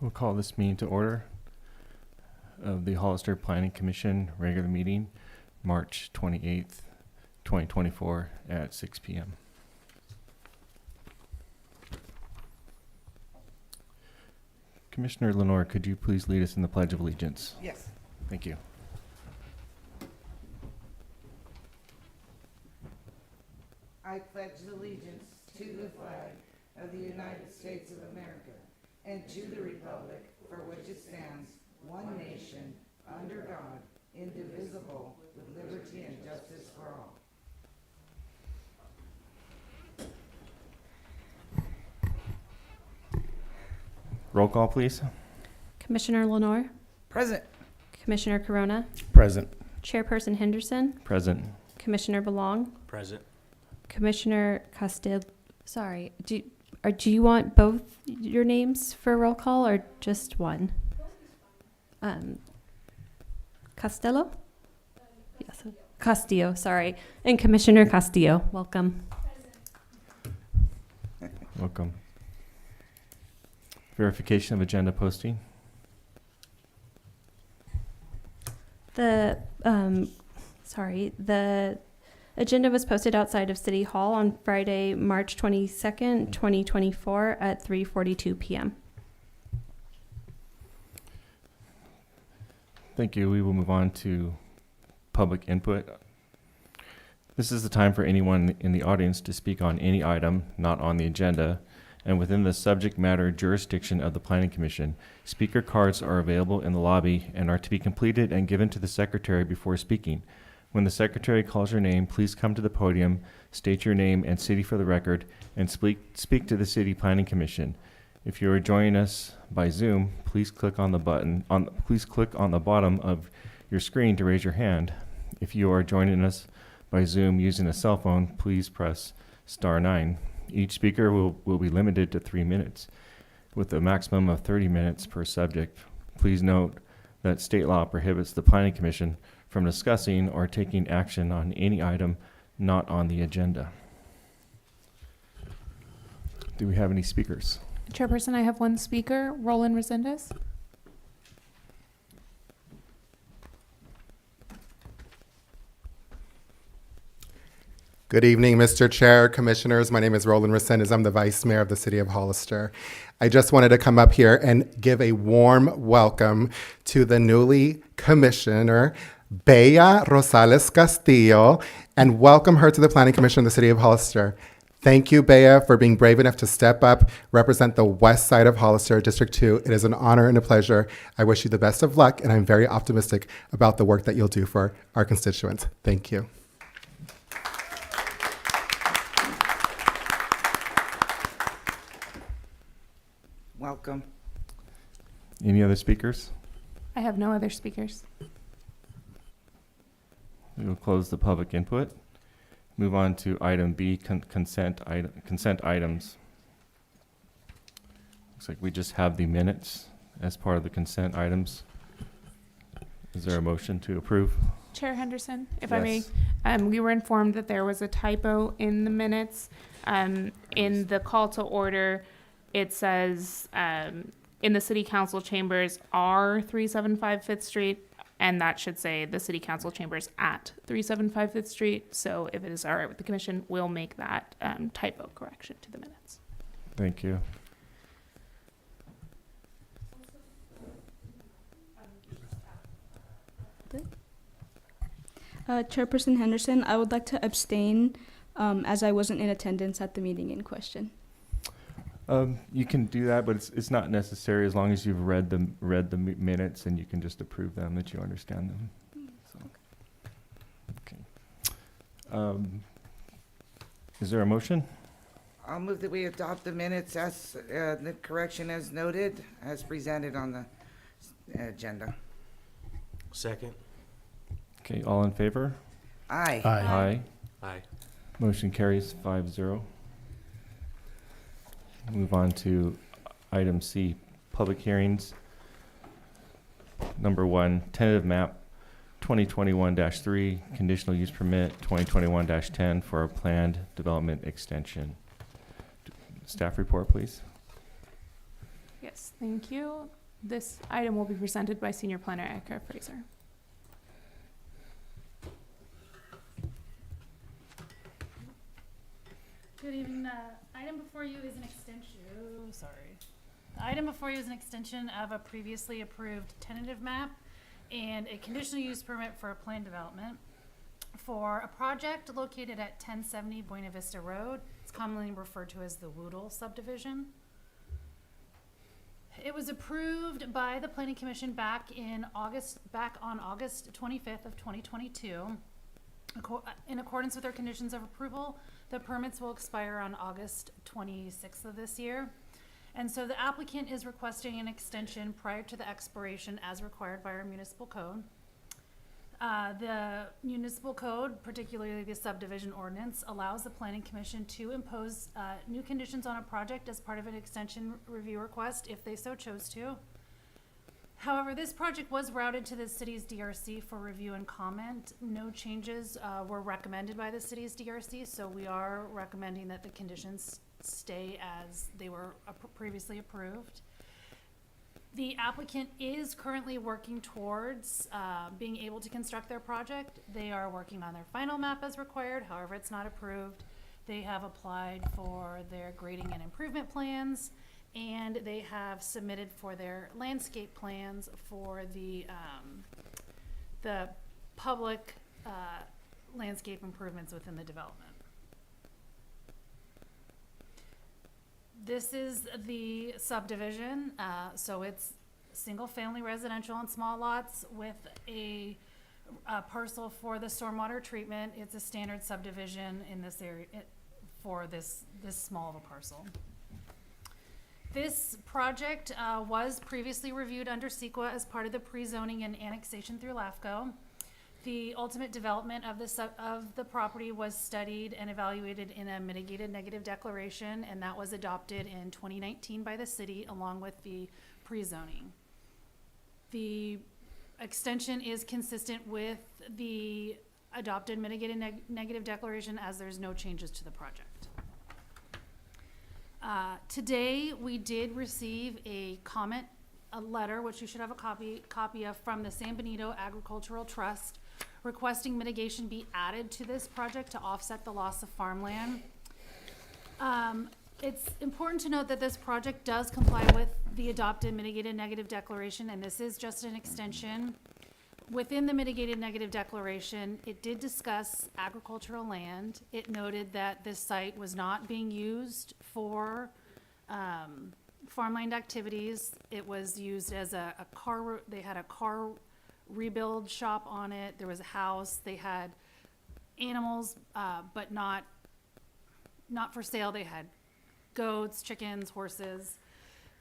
We'll call this meeting to order of the Hollister Planning Commission regular meeting, March 28th, 2024 at 6 p.m. Commissioner Lenore, could you please lead us in the Pledge of Allegiance? Yes. Thank you. I pledge allegiance to the flag of the United States of America and to the republic for which it stands, one nation, under God, indivisible, with liberty and justice for all. Roll call, please. Commissioner Lenore, Present. Commissioner Corona, Present. Chairperson Henderson, Present. Commissioner Belong, Present. Commissioner Castillo. Sorry, do you want both your names for roll call or just one? Costello? Yes, Castillo, sorry. And Commissioner Castillo, welcome. Welcome. Verification of agenda posting. The agenda was posted outside of City Hall on Friday, March 22nd, 2024 at 3:42 p.m. Thank you. We will move on to public input. This is the time for anyone in the audience to speak on any item not on the agenda and within the subject matter jurisdiction of the Planning Commission. Speaker cards are available in the lobby and are to be completed and given to the secretary before speaking. When the secretary calls your name, please come to the podium, state your name and city for the record, and speak to the City Planning Commission. If you are joining us by Zoom, please click on the bottom of your screen to raise your hand. If you are joining us by Zoom using a cell phone, please press *9. Each speaker will be limited to 3 minutes, with a maximum of 30 minutes per subject. Please note that state law prohibits the Planning Commission from discussing or taking action on any item not on the agenda. Do we have any speakers? Chairperson, I have one speaker, Roland Resendez. Good evening, Mr. Chair, Commissioners. My name is Roland Resendez. I'm the Vice Mayor of the City of Hollister. I just wanted to come up here and give a warm welcome to the newly Commissioner, Bea Rosales Castillo, and welcome her to the Planning Commission of the City of Hollister. Thank you, Bea, for being brave enough to step up, represent the west side of Hollister, District 2. It is an honor and a pleasure. I wish you the best of luck, and I'm very optimistic about the work that you'll do for our constituents. Thank you. Welcome. Any other speakers? I have no other speakers. We will close the public input. Move on to item B, consent items. Looks like we just have the minutes as part of the consent items. Is there a motion to approve? Chair Henderson, if Yes. I may, we were informed that there was a typo in the minutes. In the call to order, it says in the City Council chambers are 375 Fifth Street, and that should say the City Council chambers at 375 Fifth Street. So if it is all right with the commission, we'll make that typo correction to the minutes. Thank you. Chairperson Henderson, I would like to abstain as I wasn't in attendance at the meeting in question. You can do that, but it's not necessary as long as you've read the minutes and you can just approve them, that you understand them. So, okay. Is there a motion? I'll move that we adopt the minutes as the correction as noted, as presented on the agenda. Second. Okay, all in favor? Aye. Aye. Aye. Motion carries 5-0. Move on to item C, public hearings. Number 1, tentative map 2021-3, conditional use permit 2021-10 for a planned development extension. Staff report, please. Yes, Thank you. This item will be presented by Senior Planner Erica Fraser. Good evening. The item before you is an extension. Oh, sorry. The item before you is an extension of a previously approved tentative map and a conditional use permit for a plan development for a project located at 1070 Buena Vista Road. It's commonly referred to as the Woodle subdivision. It was approved by the Planning Commission back on August 25th of 2022. In accordance with our conditions of approval, the permits will expire on August 26th of this year. And so the applicant is requesting an extension prior to the expiration as required by our municipal code. The municipal code, particularly the subdivision ordinance, allows the Planning Commission to impose new conditions on a project as part of an extension review request if they so chose to. However, this project was routed to the city's DRC for review and comment. No changes were recommended by the city's DRC, so we are recommending that the conditions stay as they were previously approved. The applicant is currently working towards being able to construct their project. They are working on their final map as required, however, it's not approved. They have applied for their grading and improvement plans, and they have submitted for their landscape plans for the public landscape improvements within the development. This is the subdivision, so it's single-family residential and small lots with a parcel for the stormwater treatment. It's a standard subdivision in this area for this small of a parcel. This project was previously reviewed under CEQA as part of the pre-zoning and annexation through LAFCO. The ultimate development of the property was studied and evaluated in a mitigated negative declaration, and that was adopted in 2019 by the city along with the pre-zoning. The extension is consistent with the adopted mitigated negative declaration as there's no changes to the project. Today, we did receive a letter, which you should have a copy of, from the San Benito Agricultural Trust, requesting mitigation be added to this project to offset the loss of farmland. It's important to note that this project does comply with the adopted mitigated negative declaration, and this is just an extension. Within the mitigated negative declaration, it did discuss agricultural land. It noted that this site was not being used for farmland activities. It was used as they had a car rebuild shop on it. There was a house. They had animals, but not for sale. They had goats, chickens, horses.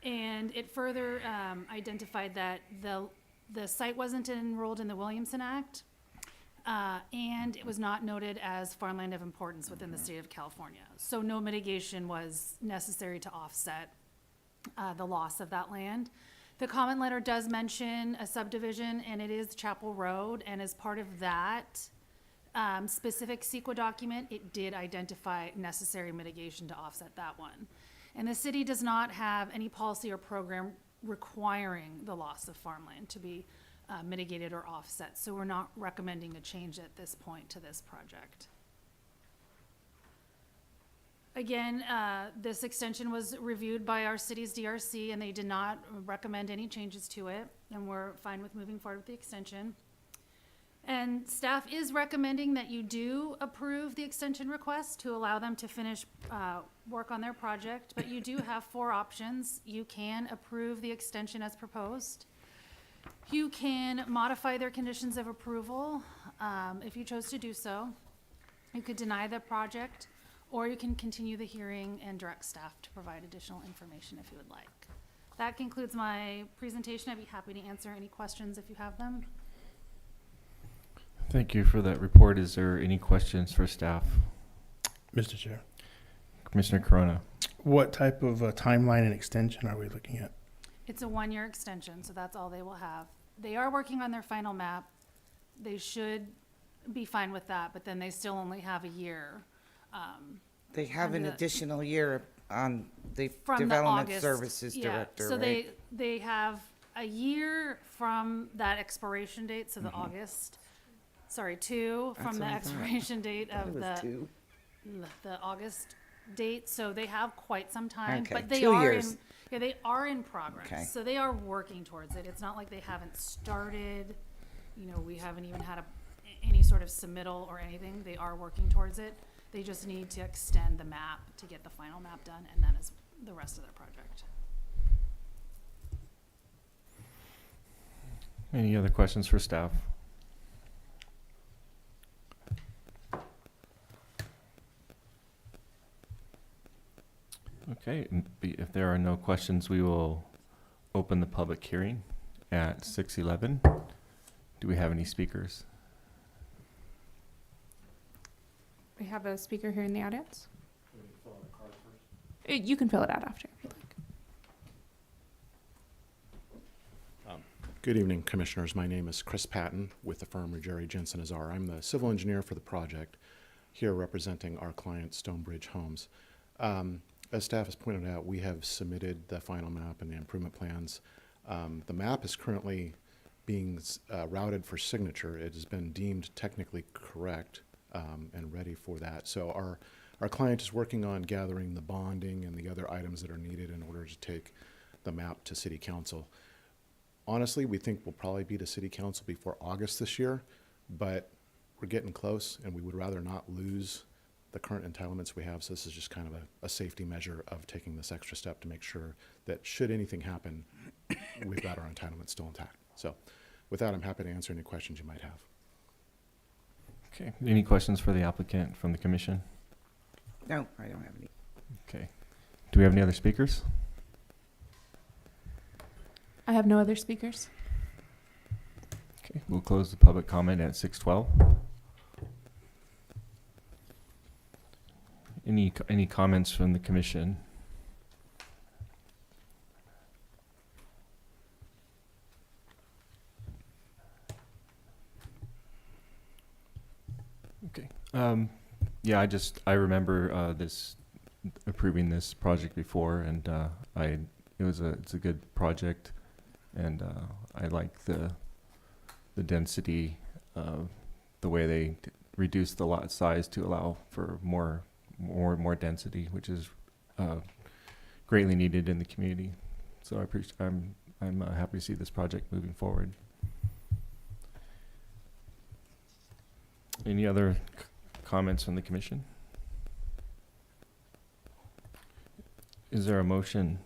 And it further identified that the site wasn't enrolled in the Williamson Act, and it was not noted as farmland of importance within the state of California. So no mitigation was necessary to offset the loss of that land. The comment letter does mention a subdivision, and it is Chapel Road, and as part of that specific CEQA document, it did identify necessary mitigation to offset that one. And the city does not have any policy or program requiring the loss of farmland to be mitigated or offset. So we're not recommending a change at this point to this project. Again, this extension was reviewed by our city's DRC, and they did not recommend any changes to it, and we're fine with moving forward with the extension. And staff is recommending that you do approve the extension request to allow them to finish work on their project, but you do have 4 options. You can approve the extension as proposed. You can modify their conditions of approval if you chose to do so. You could deny the project, or you can continue the hearing and direct staff to provide additional information if you would like. That concludes my presentation. I'd be happy to answer any questions if you have them. Thank you for that report. Is there any questions for staff? Mr. Chair, Commissioner Corona. what type of timeline and extension are we looking at? It's a 1-year extension, so that's all they will have. They are working on their final map. They should be fine with that, but then they still only have a year. They have an Under the- additional year the From the Development August. Services Yeah, Director, so right? they have a year from that expiration date, so the August, sorry, two That's from the what I thought. expiration date Thought of it was two. the August date, so they have quite some time, Okay, but they 2 are years. in, yeah, they are in progress. Okay. So they are working towards it. It's not like they haven't started, we haven't even had any sort of submittal or anything. They are working towards it. They just need to extend the map to get the final map done, and that is the rest of their project. Any other questions for staff? Okay, if there are no questions, we will open the public hearing at 6:11. Do we have any speakers? We have a speaker here in the audience. You can fill it out after if you'd like. Good evening, Commissioners. My name is Chris Patton with the firm Ruggieri Jensen Azar. I'm the civil engineer for the project, here representing our client, Stonebridge Homes. As staff has pointed out, we have submitted the final map and the improvement plans. The map is currently being routed for signature. It has been deemed technically correct and ready for that. So our client is working on gathering the bonding and the other items that are needed in order to take the map to City Council. Honestly, we think we'll probably be to City Council before August this year, but we're getting close and we would rather not lose the current entitlements we have. So this is just kind of a safety measure of taking this extra step to make sure that should anything happen, we've got our entitlements still intact. So with that, I'm happy to answer any questions you might have. Okay, any questions for the applicant from the commission? No, I don't have any. Okay. Do we have any other speakers? I have no other speakers. Okay, we'll close the public comment at 6:12. Any comments from the commission? Okay. Yeah, I remember approving this project before, and it's a good project, and I like the density, the way they reduced the lot size to allow for more density, which is greatly needed in the community. So I'm happy to see this project moving forward. Any other comments from the commission? Is there a motion?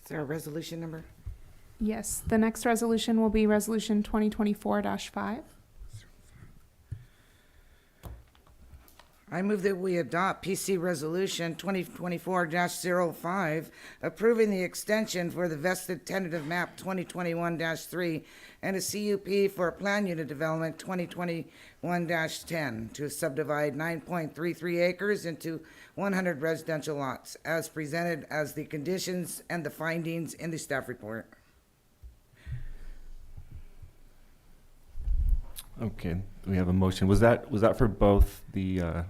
Is there a resolution number? Yes, the next resolution will be Resolution 2024-5. I move that we adopt PC Resolution 2024-05, approving the extension for the vested tentative map 2021-3 and a CUP for Plan Unit Development 2021-10 to subdivide 9.33 acres into 100 residential lots, as presented as the conditions and the findings in the staff report. Okay, we have a motion. Was that for both the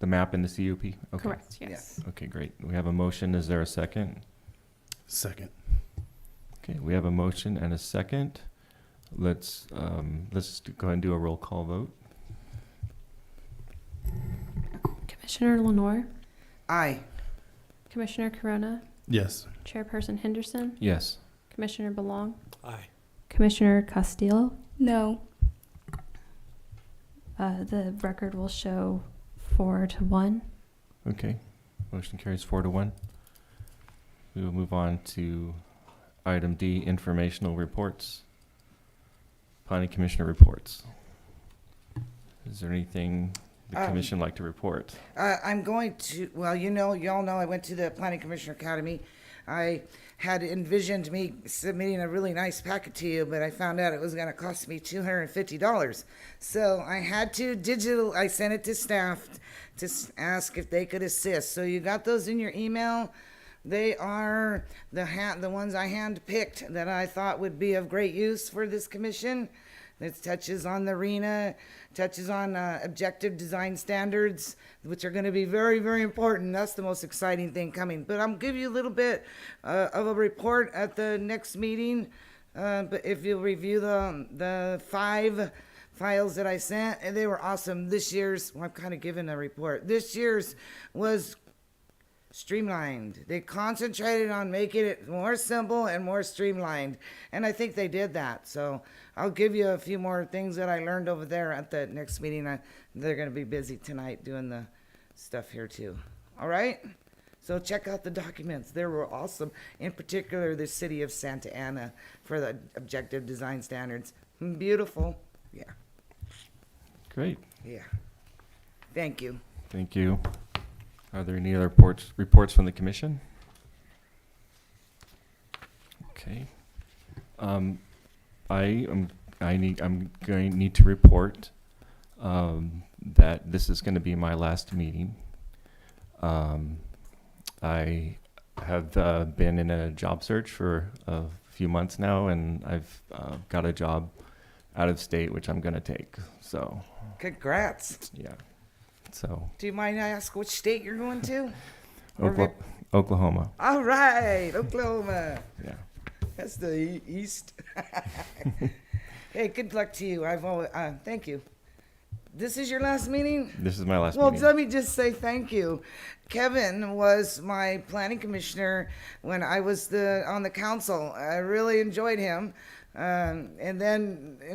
map and the CUP? Okay. Correct, yes. Okay, great. We have a motion. Is there a second? Second. Okay, we have a motion and a second. Let's go ahead and do a roll call vote. Commissioner Lenore, Aye. Commissioner Corona, Yes. Chairperson Henderson, Yes. Commissioner Belong, Aye. Commissioner Castillo. No. The record will show 4-1. Okay, motion carries 4-1. We will move on to item D, informational reports. Planning Commissioner reports. Is there anything the commission like to report? I'm going to, well, y'all know I went to the Planning Commissioner Academy. I had envisioned me submitting a really nice packet to you, but I found out it was going to cost me $250. So I had to I sent it to staff to ask if they could assist. So you got those in your email. They are the ones I hand-picked that I thought would be of great use for this commission. It touches on the arena, touches on objective design standards, which are going to be very, very important. That's the most exciting thing coming. But I'm give you a little bit of a report at the next meeting. But if you'll review the 5 files that I sent, and they were awesome. This year's, well, I'm kind of giving a report. This year's was streamlined. They concentrated on making it more simple and more streamlined. And I think they did that. So I'll give you a few more things that I learned over there at the next meeting. They're going to be busy tonight doing the stuff here too. All right? So check out the documents. They were awesome. In particular, the city of Santa Ana for the objective design standards. Beautiful. Yeah. Great. Yeah. Thank you. Thank you. Are there any other reports from the commission? Okay. I'm going to need to report that this is going to be my last meeting. I have been in a job search for a few months now, and I've got a job out of state, which I'm going to take. So, Congrats. yeah. So, Do you mind I ask which state you're going to? Oklahoma. All right, Oklahoma. Yeah. That's the east. Hey, good luck to you. Thank you. This is your last meeting? This is my last Well, meeting. let me just say thank you. Kevin was my planning commissioner when I was on the council. I really enjoyed him. And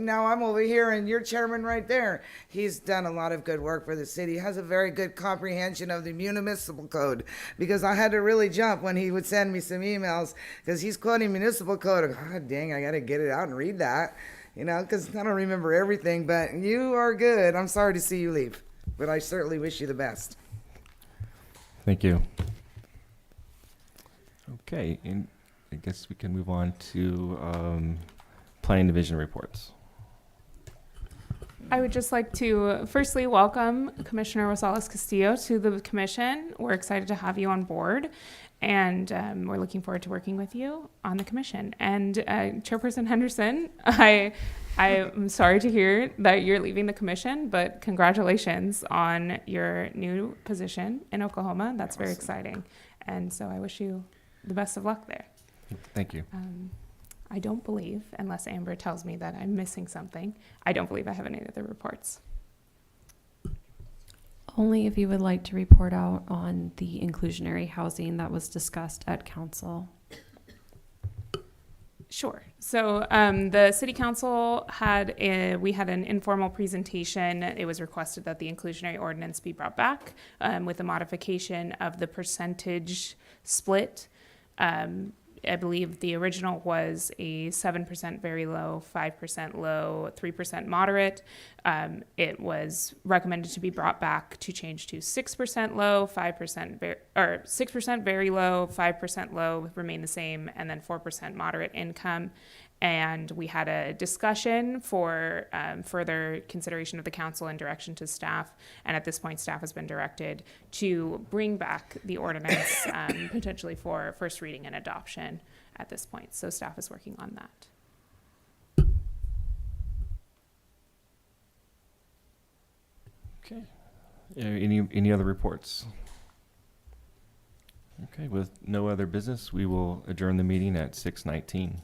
now I'm over here and you're chairman right there. He's done a lot of good work for the city. He has a very good comprehension of the municipal code, because I had to really jump when he would send me some emails because he's quoting municipal code. God dang, I got to get it out and read that, because I don't remember everything, but you are good. I'm sorry to see you leave, but I certainly wish you the best. Thank you. Okay, and I guess we can move on to planning division reports. I would just like to firstly welcome Commissioner Rosales Castillo to the commission. We're excited to have you on board, and we're looking forward to working with you on the commission. And Chairperson Henderson, I'm sorry to hear that you're leaving the commission, but congratulations on your new position in Oklahoma. That's very exciting. And so I wish you the best of luck there. Thank you. I don't believe, unless Amber tells me that I'm missing something, I don't believe I have any other reports. Only if you would like to report out on the inclusionary housing that was discussed at council. Sure. So the city council we had an informal presentation. It was requested that the inclusionary ordinance be brought back with a modification of the percentage split. I believe the original was a 7% very low, 5% low, 3% moderate. It was recommended to be brought back to change to 6% low, 6% very low, 5% low remain the same, and then 4% moderate income. And we had a discussion for further consideration of the council and direction to staff. And at this point, staff has been directed to bring back the ordinance potentially for first reading and adoption at this point. So staff is working on that. Okay. Any other reports? Okay, with no other business, we will adjourn the meeting at 6:19.